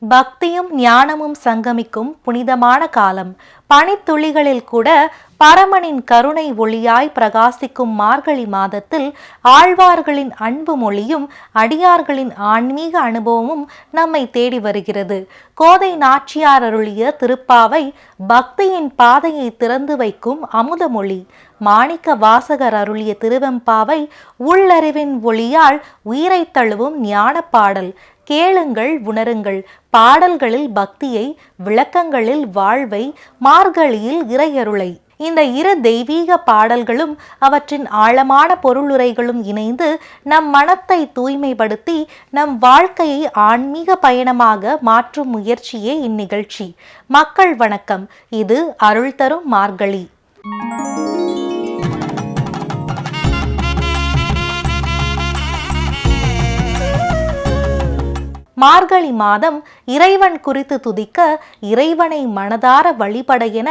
பக்தியும் ஞானமும் சங்கமிக்கும் புனிதமான காலம். பனித்துளிகளில் கூட பரமனின் கருணை ஒளியாய் பிரகாசிக்கும் மார்கழி மாதத்தில் ஆழ்வார்களின் அன்பு மொழியும் அடியார்களின் ஆன்மீக அனுபவமும் நம்மை தேடி வருகிறது. கோதை நாச்சியார் அருளிய திருப்பாவை பக்தியின் பாதையை திறந்து வைக்கும் அமுதமொழி. மாணிக்க வாசகர் அருளிய திருவெம்பாவை உள்ளறிவின் ஒளியால் உயிரை தழுவும் ஞான பாடல். கேளுங்கள், உணருங்கள். பாடல்களில் பக்தியை, விளக்கங்களில் வாழ்வை, மார்கழியில் இறையருளை. இந்த இரு தெய்வீக பாடல்களும் அவற்றின் ஆழமான பொருளுரைகளும் இணைந்து நம் மனத்தை தூய்மைப்படுத்தி நம் வாழ்க்கையை ஆன்மீக பயணமாக மாற்றும் முயற்சியே இந்நிகழ்ச்சி. மக்கள் வணக்கம். இது அருள் தரும் மார்கழி. மார்கழி மாதம் இறைவன் குறித்து துதிக்க, இறைவனை மனதார வழிபட என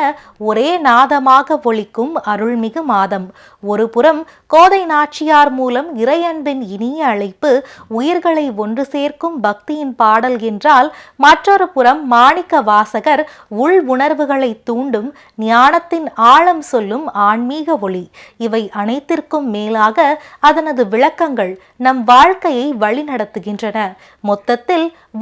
ஒரே நாதமாக ஒலிக்கும் அருள்மிகு மாதம். ஒரு புறம் கோதை நாச்சியார் மூலம் இறையன்பின் இனிய அழைப்பு, உயிர்களை ஒன்று சேர்க்கும் பக்தியின் பாடல் என்றால், மற்றொரு புறம் மாணிக்க வாசகர் உள் உணர்வுகளை தூண்டும் ஞானத்தின் ஆழம் சொல்லும் ஆன்மீக ஒளி. இவை அனைத்திற்கும் மேலாக அதனது விளக்கங்கள் நம் வாழ்க்கையை வழிநடத்துகின்றன. மொத்தத்தில்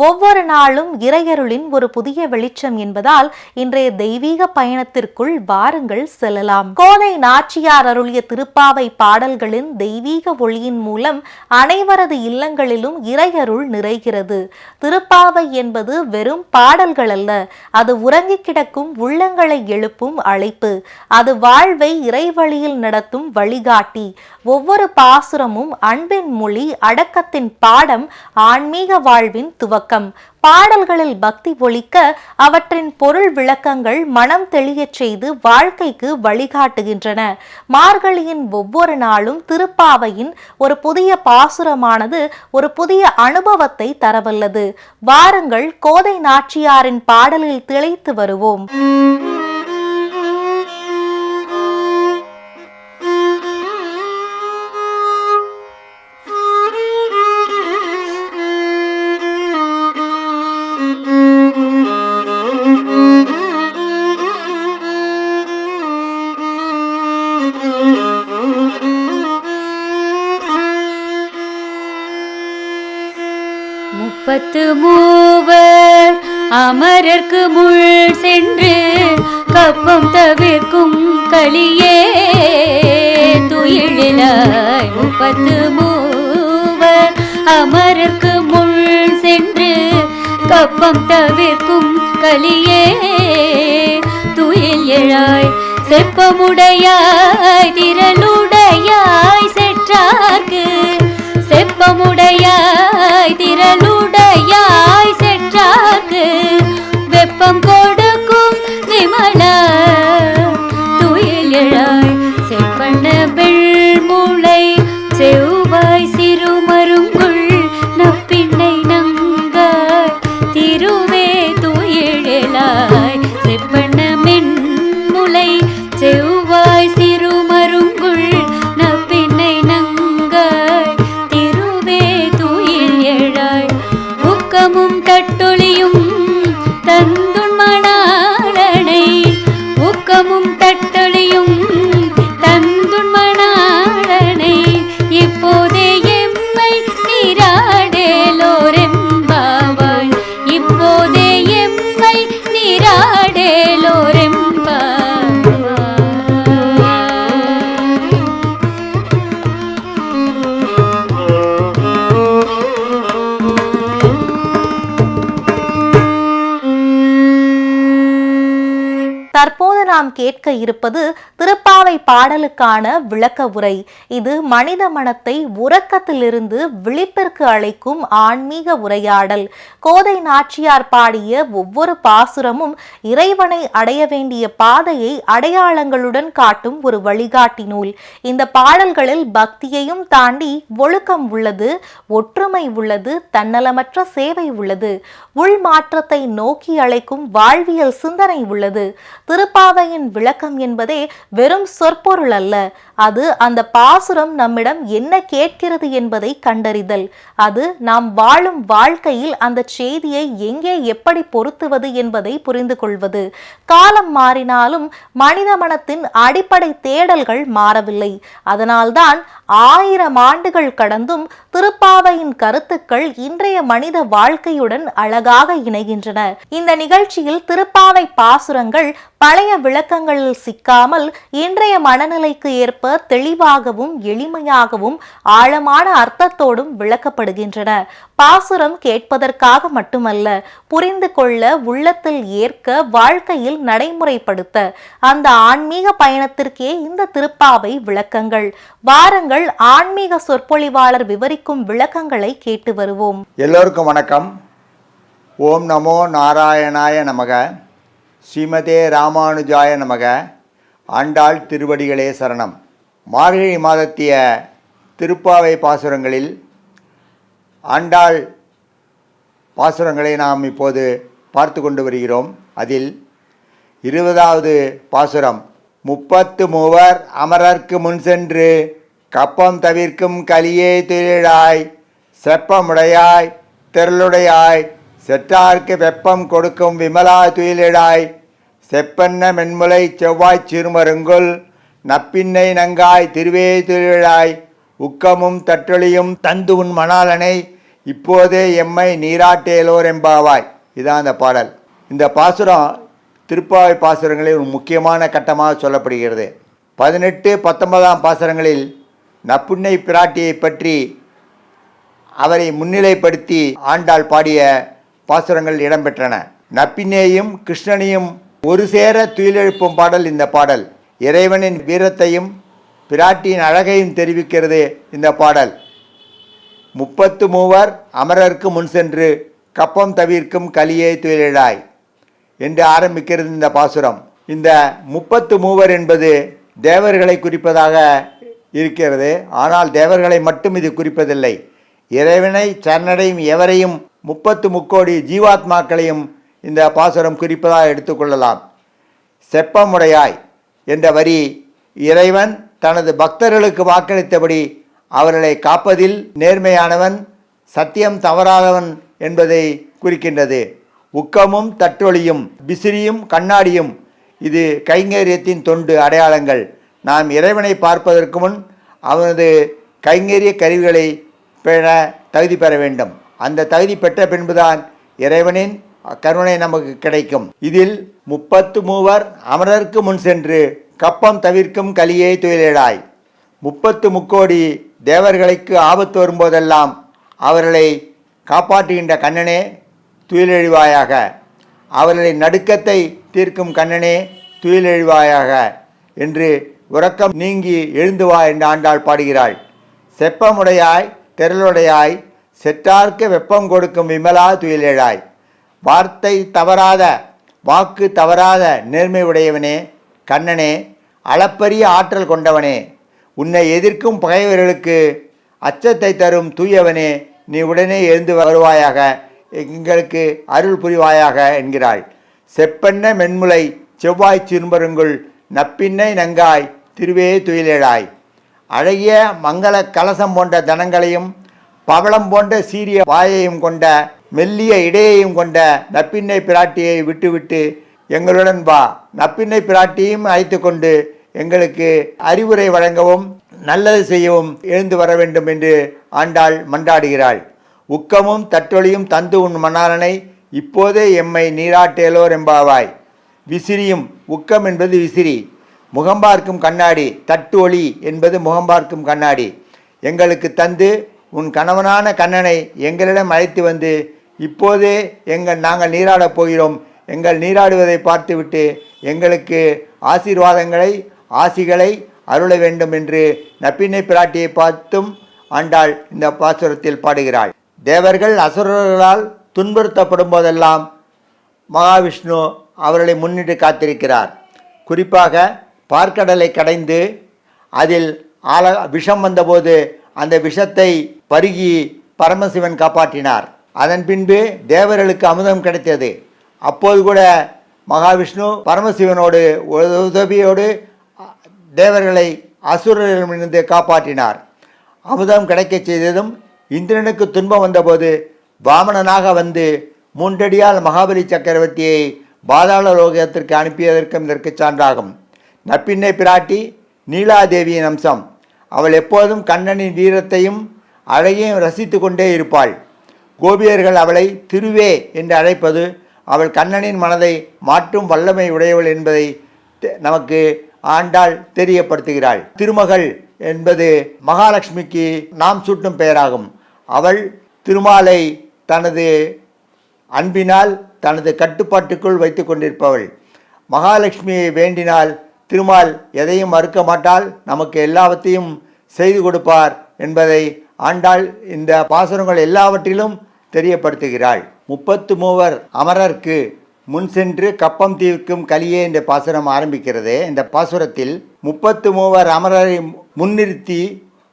ஒவ்வொரு நாளும் இறையருளின் ஒரு புதிய வெளிச்சம் என்பதால் இன்றைய தெய்வீக பயணத்திற்குள் வாருங்கள் செல்லலாம். கோதை நாச்சியார் அருளிய திருப்பாவை பாடல்களின் தெய்வீக ஒளியின் மூலம் அனைவரது இல்லங்களிலும் இறையருள் நிறைகிறது. திருப்பாவை என்பது வெறும் பாடல்கள் அல்ல, அது உறங்கி கிடக்கும் உள்ளங்களை எழுப்பும் அழைப்பு. அது வாழ்வை இறைவழியில் நடத்தும் வழிகாட்டி. ஒவ்வொரு பாசுரமும் அன்பின் மொழி, அடக்கத்தின் பாடம், ஆன்மீக வாழ்வின் துவக்கம். பாடல்களில் பக்தி ஒலிக்க, அவற்றின் பொருள் விளக்கங்கள் மனம் தெளியச் செய்து வாழ்க்கைக்கு வழிகாட்டுகின்றன. மார்கழியின் ஒவ்வொரு நாளும் திருப்பாவையின் ஒரு புதிய பாசுரமானது ஒரு புதிய அனுபவத்தை தரவல்லது. வாருங்கள், கோதை நாச்சியாரின் பாடலில் திளைத்து வருவோம். முப்பத்து மூவர் அமரர்க்கு முள் சென்று கப்பம் தவிர்க்கும் களியே துயிலாய். முப்பத்து மூவர் அமரர்க்கு முள் சென்று கப்பம் தவிர்க்கும் களியே துயில் எழாய். செப்பமுடையாய் திரளுடையாய் செற்றார்க்கு, செப்பமுடையாய் திரளுடையாய் செற்றார்க்கு வெப்பம் கொடுக்கும் விமலா துயில் எழாய். செப்பண்ண வெள்முளை செவ்வாய் சிறுமருங்குள் நப்பிண்ணை நங்காய் திருவே துயில் எழாய். செப்பண்ண மென்முளை செவ்வாய் சிறுமருங்குள் நப்பிண்ணை நங்காய் திருவே துயில் எழாய். ஊக்கமும் தட்டொளியும் தந்துண் மணாளனை, ஊக்கமும் தட்டொளியும் தந்துண் மணாளனை இப்போதே எம்மை நீராடேலோரெம்பாவாய். இப்போதே எம்மை நீராடேலோரெம்பாவாய். தற்போது நாம் கேட்க இருப்பது திருப்பாவை பாடலுக்கான விளக்க உரை. இது மனித மனத்தை உறக்கத்திலிருந்து விழிப்பிற்கு அழைக்கும் ஆன்மீக உரையாடல். கோதை நாச்சியார் பாடிய ஒவ்வொரு பாசுரமும் இறைவனை அடைய வேண்டிய பாதையை அடையாளங்களுடன் காட்டும் ஒரு வழிகாட்டி நூல். இந்த பாடல்களில் பக்தியையும் தாண்டி ஒழுக்கம் உள்ளது, ஒற்றுமை உள்ளது, தன்னலமற்ற சேவை உள்ளது, உள் மாற்றத்தை நோக்கி அழைக்கும் வாழ்வியல் சிந்தனை உள்ளது. திருப்பாவை திருப்பாவையின் விளக்கம் என்பதே வெறும் சொற்பொருள் அல்ல. அது அந்த பாசுரம் நம்மிடம் என்ன கேட்கிறது என்பதை கண்டறிதல். அது நாம் வாழும் வாழ்க்கையில் அந்த செய்தியை எங்கே எப்படி பொருத்துவது என்பதை புரிந்து கொள்வது. காலம் மாறினாலும் மனித மனத்தின் அடிப்படை தேடல்கள் மாறவில்லை. அதனால்தான் 1000 ஆண்டுகள் கடந்தும் திருப்பாவையின் கருத்துக்கள் இன்றைய மனித வாழ்க்கையுடன் அழகாக இணைகின்றன. இந்த நிகழ்ச்சியில் திருப்பாவை பாசுரங்கள் பழைய விளக்கங்களில் சிக்காமல் இன்றைய மனநிலைக்கு ஏற்ப தெளிவாகவும் எளிமையாகவும் ஆழமான அர்த்தத்தோடும் விளக்கப்படுகின்றன. பாசுரம் கேட்பதற்காக மட்டுமல்ல, புரிந்து கொள்ள, உள்ளத்தில் ஏற்க, வாழ்க்கையில் நடைமுறைப்படுத்த அந்த ஆன்மீக பயணத்திற்கே இந்த திருப்பாவை விளக்கங்கள். வாருங்கள், ஆன்மீக சொற்பொழிவாளர் விவரிக்கும் விளக்கங்களை கேட்டு வருவோம். எல்லோருக்கும் வணக்கம். ஓம் நமோ நாராயணாய நமக. ஸ்ரீமதே ராமானுஜாய நமக. ஆண்டாள் திருவடிகளே சரணம். மார்கழி மாதத்திய திருப்பாவை பாசுரங்களில் ஆண்டாள் பாசுரங்களை நாம் இப்போது பார்த்து கொண்டு வருகிறோம். அதில் 20வது பாசுரம், 33 அமரர்க்கு முன் சென்று கப்பம் தவிர்க்கும் கலியே துயிலாய் செப்பமுடையாய் திரளுடையாய் செற்றார்க்கு வெப்பம் கொடுக்கும் விமலா துயிலிடாய் செப்பன்ன மென்முலை செவ்வாய்ச் சிறுமருங்குல் நப்பின்னை நங்காய் திருவே துயிலாய் உக்கமும் தற்றொழியும் தந்து உன் மணாலனை இப்போதே எம்மை நீராட்டேலோர் எம்பாவாய். இதான் அந்த பாடல். இந்த பாசுரம் திருப்பாவை பாசுரங்களில் ஒரு முக்கியமான கட்டமாக சொல்லப்படுகிறது. 18, 19 பாசுரங்களில் நப்புன்னை பிராட்டியை பற்றி அவரை முன்னிலைப்படுத்தி ஆண்டாள் பாடிய பாசுரங்கள் இடம்பெற்றன. நப்பின்னையும் கிருஷ்ணனையும் ஒரு சேர துயிலெழுப்பும் பாடல் இந்த பாடல். இறைவனின் வீரத்தையும் பிராட்டியின் அழகையும் தெரிவிக்கிறது இந்த பாடல். 33 அமரர்க்கு முன் சென்று கப்பம் தவிர்க்கும் கலியே துயிலாய் என்று ஆரம்பிக்கிறது இந்த பாசுரம். இந்த 33 என்பது தேவர்களை குறிப்பதாக இருக்கிறது. ஆனால் தேவர்களை மட்டும் இது குறிப்பதில்லை. இறைவனை சரணடையும் எவரையும் 33 ஜீவாத்மாக்களையும் இந்த பாசுரம் குறிப்பதாக எடுத்துக்கொள்ளலாம். செப்பமுடையாய் என்ற வரி இறைவன் தனது பக்தர்களுக்கு வாக்களித்தபடி அவர்களை காப்பதில் நேர்மையானவன், சத்தியம் தவறாதவன் என்பதை குறிக்கின்றது. உக்கமும் தற்றொழியும் விசிறியும் கண்ணாடியும் இது கைங்கரியத்தின் தொண்டு அடையாளங்கள். நாம் இறைவனை பார்ப்பதற்கு முன் அவனது கைங்கரிய கருவிகளை பெற தகுதி பெற வேண்டும். அந்த தகுதி பெற்ற பின்புதான் இறைவனின் கருணை நமக்கு கிடைக்கும். இதில் 33 அமரர்க்கு முன் சென்று கப்பம் தவிர்க்கும் கலியே துயிலாய். 33 தேவர்களுக்கு ஆபத்து வரும்போதெல்லாம் அவர்களை காப்பாற்றுகின்ற கண்ணனே துயிலெழுவாயாக. அவர்களின் நடுக்கத்தை தீர்க்கும் கண்ணனே துயிலெழுவாயாக என்று உறக்கம் நீங்கி எழுந்து வா என்று ஆண்டாள் பாடுகிறாள். செப்பமுடையாய் திரளுடையாய் செற்றார்க்கு வெப்பம் கொடுக்கும் விமலா துயிலேழாய். வார்த்தை தவறாத, வாக்கு தவறாத நேர்மை உடையவனே கண்ணனே, அளப்பரிய ஆற்றல் கொண்டவனே, உன்னை எதிர்க்கும் பகைவர்களுக்கு அச்சத்தை தரும் தூயவனே, நீ உடனே எழுந்து வருவாயாக, எங்களுக்கு அருள் புரிவாயாக என்கிறாள். செப்பென்ன மென்முலை செவ்வாய் சிறுமருங்குள் நப்பின்னை நங்காய் திருவே துயிலேழாய். அழகிய மங்கள கலசம் போன்ற தனங்களையும் பவளம் போன்ற சீரிய வாயையும் கொண்ட மெல்லிய இடையையும் கொண்ட நப்பின்னை பிராட்டியை விட்டுவிட்டு எங்களுடன் வா. நப்பின்னை பிராட்டியும் அழைத்து கொண்டு எங்களுக்கு அறிவுரை வழங்கவும் நல்லது செய்யவும் எழுந்து வர வேண்டும் என்று ஆண்டாள் மன்றாடுகிறாள். உக்கமும் தற்றொழியும் தந்து உன் மணாலனை இப்போதே எம்மை நீராட்டேலோர் எம்பாவாய். விசிறியும், உக்கம் என்பது விசிறி, முகம்பார்க்கும் கண்ணாடி, தட்டு ஒளி என்பது முகம்பார்க்கும் கண்ணாடி எங்களுக்கு தந்து உன் கணவனான கண்ணனை எங்களிடம் அழைத்து வந்து இப்போதே நாங்கள் நீராடப் போகிறோம், எங்கள் நீராடுவதை பார்த்துவிட்டு எங்களுக்கு ஆசீர்வாதங்களை ஆசிகளை அருள வேண்டும் என்று நப்பின்னை பிராட்டியை பார்த்தும் ஆண்டாள் இந்த பாசுரத்தில் பாடுகிறாள். தேவர்கள் அசுரர்களால் துன்புறுத்தப்படும் போதெல்லாம் மகாவிஷ்ணு அவர்களை முன்னிட்டு காத்திருக்கிறார். குறிப்பாக பார்க்கடலை கடைந்து அதில் விஷம் வந்தபோது அந்த விஷத்தை பருகி பரமசிவன் காப்பாற்றினார். அதன் பின்பு தேவர்களுக்கு அமுதம் கிடைத்தது. அப்போது கூட மகாவிஷ்ணு பரமசிவனோடு உதவியோடு தேவர்களை அசுரர்களிடமிருந்து காப்பாற்றினார். அமுதம் கிடைக்கச் செய்ததும் இந்திரனுக்கு துன்பம் வந்தபோது வாமனனாக வந்து 3 அடியால் மகாபலி சக்கரவர்த்தியை பாதாள லோகத்திற்கு அனுப்பியதற்கும் இதற்கு சான்றாகும். நப்பின்னை பிராட்டி நீலாதேவியின் அம்சம். அவள் எப்போதும் கண்ணனின் வீரத்தையும் அழகையும் ரசித்து கொண்டே இருப்பாள். கோபியர்கள் அவளை திருவே என்று அழைப்பது அவள் கண்ணனின் மனதை மாற்றும் வல்லமை உடையவள் என்பதை நமக்கு ஆண்டாள் தெரியப்படுத்துகிறாள். திருமகள் என்பது மகாலட்சுமிக்கு நாம் சூட்டும் பெயராகும். அவள் திருமாலை தனது அன்பினால் தனது கட்டுப்பாட்டுக்குள் வைத்து கொண்டிருப்பவள். மகாலட்சுமியை வேண்டினால் திருமால் எதையும் மறுக்க மாட்டால், நமக்கு எல்லாவற்றையும் செய்து கொடுப்பார் என்பதை ஆண்டாள் இந்த பாசுரங்கள் எல்லாவற்றிலும் தெரியப்படுத்துகிறாள். 33 அமரர்க்கு முன் சென்று கப்பம் தீர்க்கும் கலியே என்ற பாசுரம் ஆரம்பிக்கிறது. இந்த பாசுரத்தில் 33 அமரரை முன்னிறுத்தி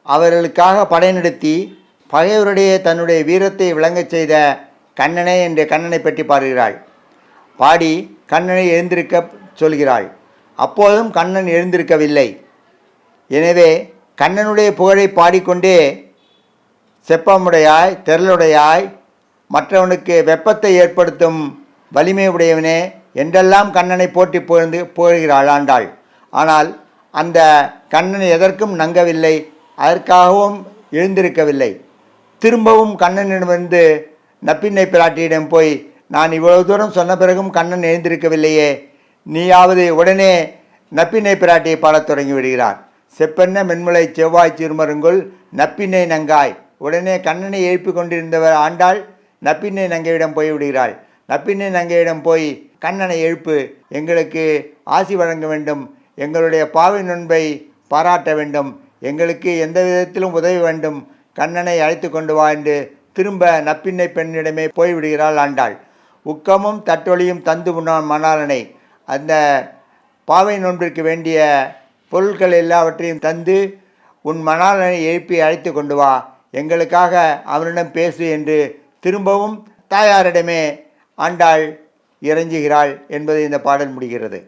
அவர்களுக்காக படை நடத்தி பகைவருடைய தன்னுடைய வீரத்தை விளங்கச் செய்த கண்ணனே என்ற கண்ணனை பற்றி பாடுகிறாள். பாடி கண்ணனை எழுந்திருக்க சொல்கிறாள். அப்போதும் கண்ணன் எழுந்திருக்கவில்லை. எனவே கண்ணனுடைய புகழை பாடிக்கொண்டே செப்பமுடையாய் திரளுடையாய் மற்றவனுக்கு வெப்பத்தை ஏற்படுத்தும் வலிமை உடையவனே என்றெல்லாம் கண்ணனை போற்றி புகழ்கிறாள் ஆண்டாள். ஆனால் அந்த கண்ணன் எதற்கும் நங்கவில்லை, அதற்காகவும் எழுந்திருக்கவில்லை. திரும்பவும் கண்ணனிடமிருந்து நப்பின்னை பிராட்டியிடம் போய், நான் இவ்வளவு தூரம் சொன்ன பிறகும் கண்ணன் எழுந்திருக்கவில்லையே, நீயாவது உடனே நப்பின்னை பிராட்டியை பாடத் தொடங்கி விடுகிறார். செப்பென்ன மென்முளை செவ்வாய் சிறுமருங்குள் நப்பின்னை நங்காய். உடனே கண்ணனை எழுப்பி கொண்டிருந்தவர் ஆண்டாள் நப்பின்னை நங்கையிடம் போய் விடுகிறாள். நப்பின்னை நங்கையிடம் போய், கண்ணனை எழுப்பு, எங்களுக்கு ஆசி வழங்க வேண்டும், எங்களுடைய பாவை நண்பை பாராட்ட வேண்டும், எங்களுக்கு எந்த விதத்திலும் உதவி வேண்டும், கண்ணனை அழைத்து கொண்டு வா என்று திரும்ப நப்பின்னை பெண்ணிடமே போய்விடுகிறாள் ஆண்டாள். உக்கமும் தட்டொலியும் தந்து மணாளனை, அந்த பாவை நோன்பிற்கு வேண்டிய பொருட்கள் எல்லாவற்றையும் தந்து உன் மணாளனை எழுப்பி அழைத்து கொண்டு வா, எங்களுக்காக அவனிடம் பேசு என்று திரும்பவும் தாயாரிடமே ஆண்டாள் இறைஞ்சுகிறாள் என்பது இந்த பாடல் முடிகிறது.